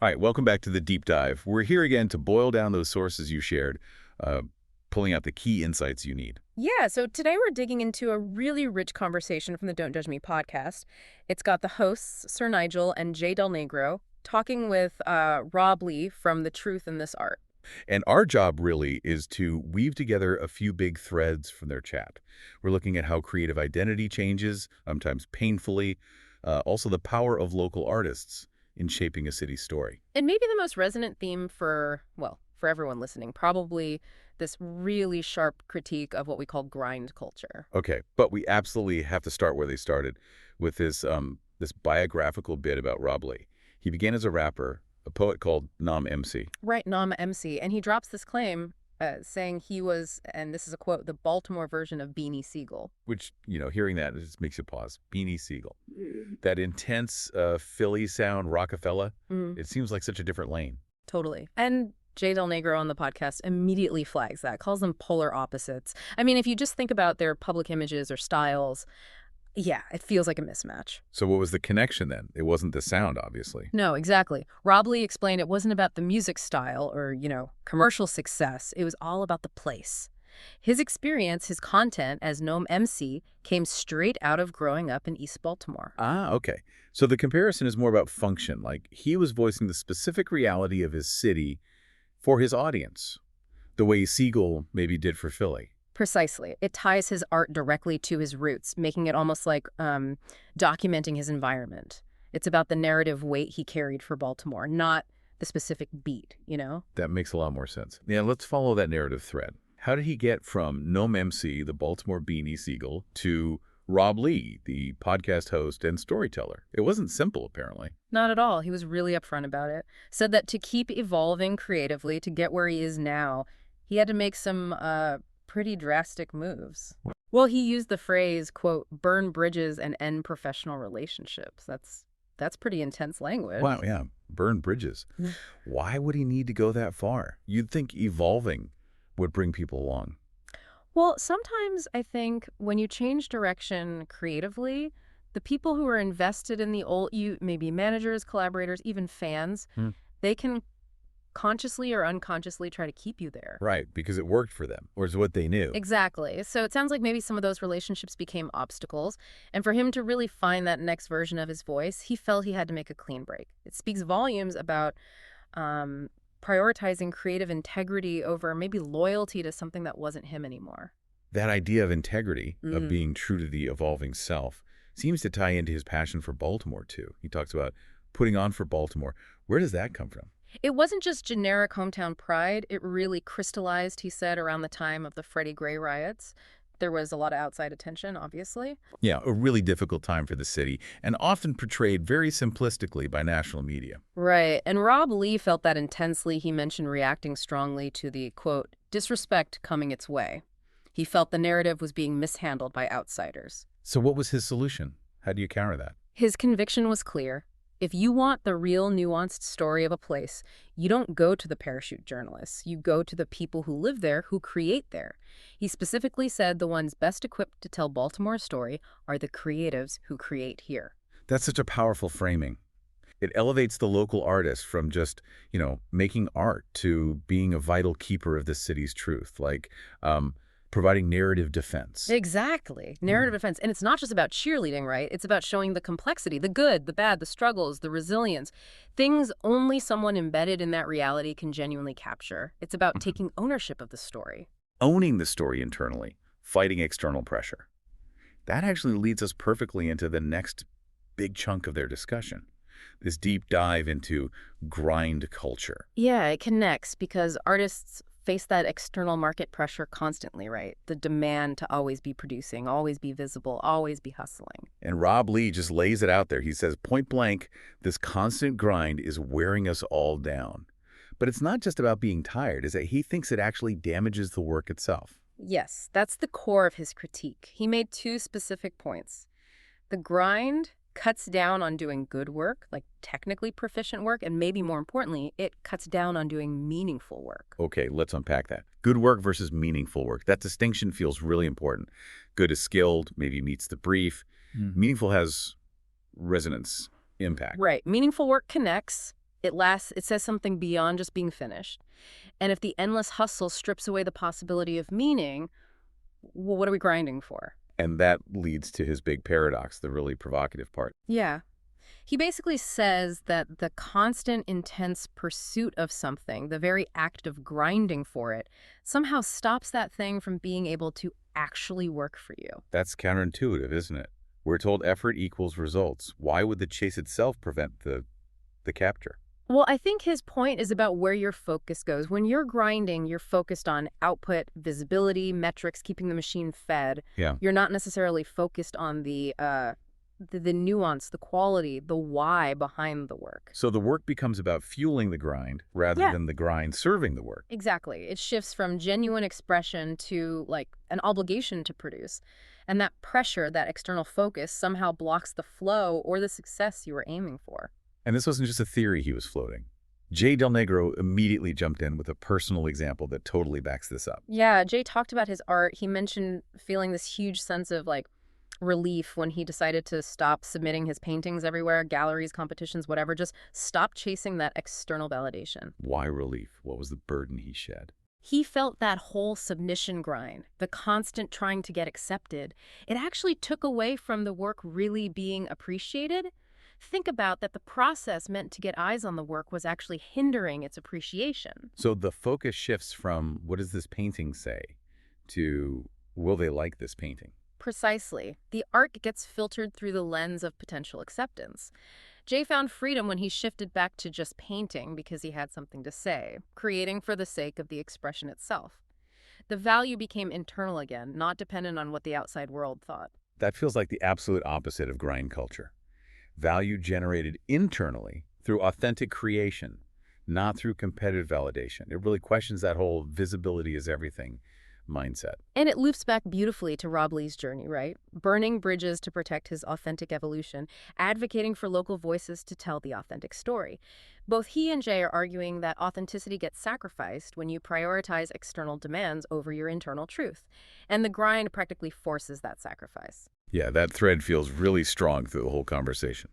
All right, welcome back to the deep dive. We're here again to boil down those sources you shared, uh, pulling out the key insights you need. Yeah, so today we're digging into a really rich conversation from the Don't Judge Me podcast. It's got the hosts, Sir Nigel and Jay Delnegro, talking with Rob Lee from The Truth in This Art. And our job really is to weave together a few big threads from their chat. We're looking at how creative identity changes, sometimes painfully, also the power of local artists in shaping a city's story. And maybe the most resonant theme for everyone listening, probably this really sharp critique of what we call grind culture. Okay, but we absolutely have to start where they started with this biographical bit about Rob Lee. He began as a rapper, a poet called Nam MC. Right, Nam MC. And he drops this claim saying he was, and this is a quote, the Baltimore version of Beanie Siegel. Which, hearing that, it just makes you pause. Beanie Siegel. That intense Philly sound, Rockefeller, it seems like such a different lane. Totally. And Jay Delnegro on the podcast immediately flags that, calls them polar opposites. I mean, if you just think about their public images or styles, yeah, it feels like a mismatch. So what was the connection then? It wasn't the sound, obviously. No, exactly. Rob Lee explained it wasn't about the music style or, commercial success. It was all about the place. His experience, his content as Gnome MC came straight out of growing up in East Baltimore. Ah, okay. So the comparison is more about function, like he was voicing the specific reality of his city for his audience, the way Siegel maybe did for Philly. Precisely. It ties his art directly to his roots, making it almost like documenting his environment. It's about the narrative weight he carried for Baltimore, not the specific beat, That makes a lot more sense. Yeah, let's follow that narrative thread. How did he get from Gnome MC, the Baltimore Beanie Siegel, to Rob Lee, the podcast host and storyteller? It wasn't simple, apparently. Not at all. He was really upfront about it. Said that to keep evolving creatively, to get where he is now, he had to make some pretty drastic moves. Well, he used the phrase, quote, burn bridges and end professional relationships. That's pretty intense language. Wow, yeah. Burn bridges. Why would he need to go that far? You'd think evolving would bring people along. Well, sometimes I think when you change direction creatively, the people who are invested in the old, maybe managers, collaborators, even fans, they can consciously or unconsciously try to keep you there. Right, because it worked for them, or is what they knew. Exactly. So it sounds like maybe some of those relationships became obstacles. And for him to really find that next version of his voice, he felt he had to make a clean break. It speaks volumes about prioritizing creative integrity over maybe loyalty to something that wasn't him anymore. That idea of integrity, of being true to the evolving self, seems to tie into his passion for Baltimore, too. He talks about putting on for Baltimore. Where does that come from? It wasn't just generic hometown pride. It really crystallized, he said, around the time of the Freddie Gray riots. There was a lot of outside attention, obviously. Yeah, a really difficult time for the city, and often portrayed very simplistically by national media. Right. And Rob Lee felt that intensely. He mentioned reacting strongly to the, quote, disrespect coming its way. He felt the narrative was being mishandled by outsiders. So what was his solution? How do you counter that? His conviction was clear. If you want the real nuanced story of a place, you don't go to the parachute journalists. You go to the people who live there, who create there. He specifically said the ones best equipped to tell Baltimore's story are the creatives who create here. That's such a powerful framing. It elevates the local artist from just, making art to being a vital keeper of the city's truth, like providing narrative defense. Exactly. Narrative defense. And it's not just about cheerleading, right? It's about showing the complexity, the good, the bad, the struggles, the resilience. Things only someone embedded in that reality can genuinely capture. It's about taking ownership of the story. Owning the story internally, fighting external pressure. That actually leads us perfectly into the next big chunk of their discussion, this deep dive into grind culture. Yeah, it connects because artists face that external market pressure constantly, right? The demand to always be producing, always be visible, always be hustling. And Rob Lee just lays it out there. He says, point blank, this constant grind is wearing us all down. But it's not just about being tired, is that he thinks it actually damages the work itself. Yes, that's the core of his critique. He made two specific points. The grind cuts down on doing good work, like technically proficient work, and maybe more importantly, it cuts down on doing meaningful work. Okay, let's unpack that. Good work versus meaningful work. That distinction feels really important. Good is skilled, maybe meets the brief. Meaningful has resonance, impact. Right. Meaningful work connects. It says something beyond just being finished. And if the endless hustle strips away the possibility of meaning, well, what are we grinding for? And that leads to his big paradox, the really provocative part. Yeah. He basically says that the constant, intense pursuit of something, the very act of grinding for it, somehow stops that thing from being able to actually work for you. That's counterintuitive, isn't it? We're told effort equals results. Why would the chase itself prevent the capture? Well, I think his point is about where your focus goes. When you're grinding, you're focused on output, visibility, metrics, keeping the machine fed. Yeah. You're not necessarily focused on the nuance, the quality, the why behind the work. So the work becomes about fueling the grind rather Yeah. than the grind serving the work. Exactly. It shifts from genuine expression to like an obligation to produce. And that pressure, that external focus, somehow blocks the flow or the success you were aiming for. And this wasn't just a theory he was floating. Jay Delnegro immediately jumped in with a personal example that totally backs this up. Yeah, Jay talked about his art. He mentioned feeling this huge sense of like relief when he decided to stop submitting his paintings everywhere, galleries, competitions, whatever, just stop chasing that external validation. Why relief? What was the burden he shed? He felt that whole submission grind, the constant trying to get accepted. It actually took away from the work really being appreciated. Think about that the process meant to get eyes on the work was actually hindering its appreciation. So the focus shifts from what does this painting say to will they like this painting? Precisely. The art gets filtered through the lens of potential acceptance. Jay found freedom when he shifted back to just painting because he had something to say, creating for the sake of the expression itself. The value became internal again, not dependent on what the outside world thought. That feels like the absolute opposite of grind culture. Value generated internally through authentic creation, not through competitive validation. It really questions that whole visibility is everything mindset. And it loops back beautifully to Rob Lee's journey, right? Burning bridges to protect his authentic evolution, advocating for local voices to tell the authentic story. Both he and Jay are arguing that authenticity gets sacrificed when you prioritize external demands over your internal truth. And the grind practically forces that sacrifice. Yeah, that thread feels really strong through the whole conversation.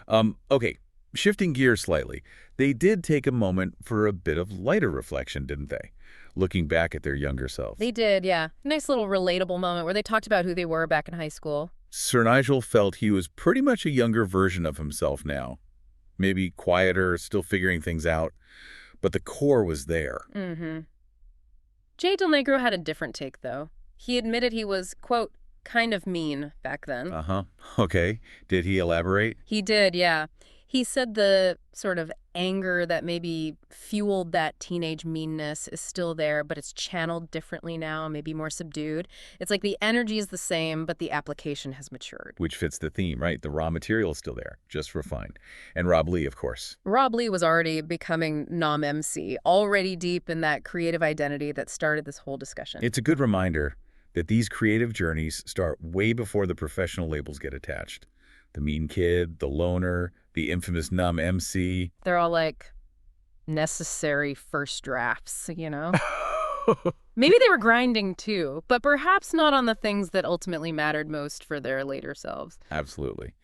Okay, shifting gears slightly, they did take a moment for a bit of lighter reflection, didn't they? Looking back at their younger selves. They did, yeah. Nice little relatable moment where they talked about who they were back in high school. Sir Nigel felt he was pretty much a younger version of himself now. Maybe quieter, still figuring things out, but the core was there. Mm-hmm. Jay Delnegro had a different take, though. He admitted he was, quote, kind of mean back then. Uh-huh. Okay. Did he elaborate? He did, yeah. He said the sort of anger that maybe fueled that teenage meanness is still there, but it's channeled differently now, maybe more subdued. It's like the energy is the same, but the application has matured. Which fits the theme, right? The raw material is still there, just refined. And Rob Lee, of course. Rob Lee was already becoming nom-MC, already deep in that creative identity that started this whole discussion. It's a good reminder that these creative journeys start way before the professional labels get attached. The mean kid, the loner, the infamous numb MC. They're all like necessary first drafts, you know? Maybe they were grinding too, but perhaps not on the things that ultimately mattered most for their later selves. Absolutely.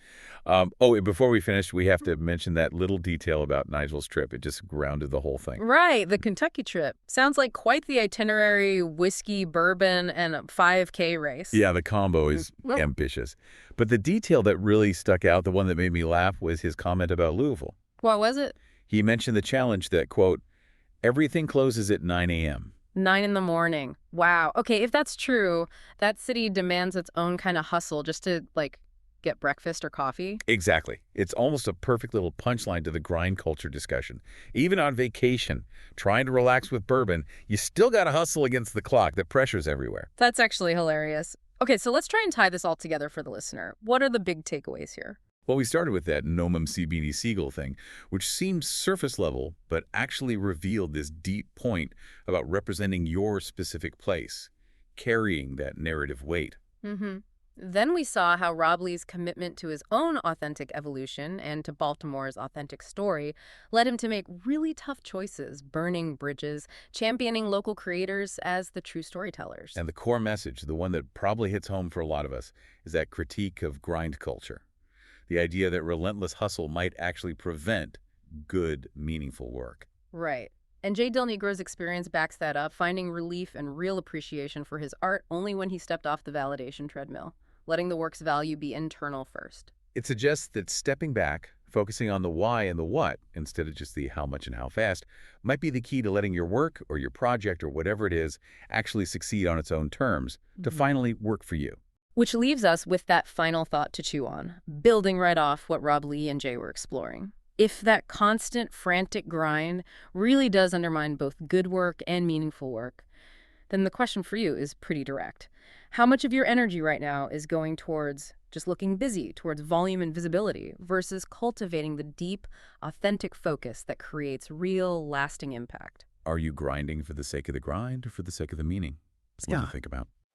And before we finish, we have to mention that little detail about Nigel's trip. It just grounded the whole thing. Right, the Kentucky trip. Sounds like quite the itinerary: whiskey, bourbon, and a 5K race. Yeah, the combo is ambitious. But the detail that really stuck out, the one that made me laugh, was his comment about Louisville. What was it? He mentioned the challenge that, quote, everything closes at 9 a.m. 9 in the morning. Wow. Okay, if that's true, that city demands its own kind of hustle just to, like, get breakfast or coffee. Exactly. It's almost a perfect little punchline to the grind culture discussion. Even on vacation, trying to relax with bourbon, you still got to hustle against the clock. The pressure's everywhere. That's actually hilarious. Okay, so let's try and tie this all together for the listener. What are the big takeaways here? Well, we started with that Nomum Beanie Siegel thing, which seemed surface level, but actually revealed this deep point about representing your specific place, carrying that narrative weight. Mm-hmm. Then we saw how Rob Lee's commitment to his own authentic evolution and to Baltimore's authentic story led him to make really tough choices, burning bridges, championing local creators as the true storytellers. And the core message, the one that probably hits home for a lot of us, is that critique of grind culture. The idea that relentless hustle might actually prevent good, meaningful work. Right. And Jay Delnegro's experience backs that up, finding relief and real appreciation for his art only when he stepped off the validation treadmill, letting the work's value be internal first. It suggests that stepping back, focusing on the why and the what, instead of just the how much and how fast, might be the key to letting your work or your project or whatever it is actually succeed on its own terms, to finally work for you. Which leaves us with that final thought to chew on, building right off what Rob Lee and Jay were exploring. If that constant, frantic grind really does undermine both good work and meaningful work, then the question for you is pretty direct. How much of your energy right now is going towards just looking busy, towards volume and visibility, versus cultivating the deep, authentic focus that creates real, lasting impact? Are you grinding for the sake of the grind or for the sake of the meaning? Something to think about.